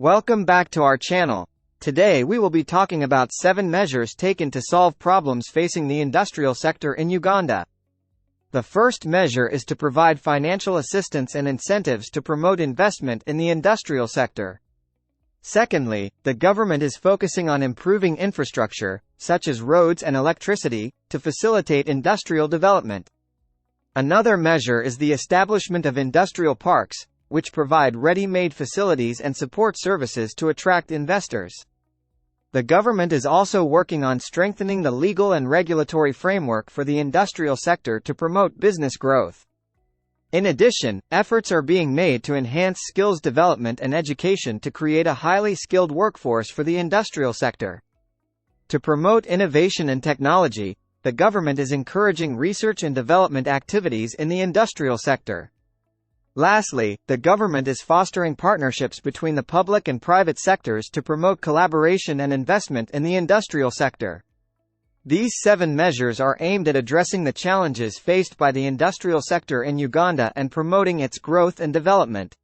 Welcome back to our channel. Today we will be talking about 7 measures taken to solve problems facing the industrial sector in Uganda. The first measure is to provide financial assistance and incentives to promote investment in the industrial sector. Secondly, the government is focusing on improving infrastructure, such as roads and electricity, to facilitate industrial development. Another measure is the establishment of industrial parks, which provide ready-made facilities and support services to attract investors. The government is also working on strengthening the legal and regulatory framework for the industrial sector to promote business growth. In addition, efforts are being made to enhance skills development and education to create a highly skilled workforce for the industrial sector. To promote innovation and technology, the government is encouraging research and development activities in the industrial sector. Lastly, the government is fostering partnerships between the public and private sectors to promote collaboration and investment in the industrial sector. These 7 measures are aimed at addressing the challenges faced by the industrial sector in Uganda and promoting its growth and development.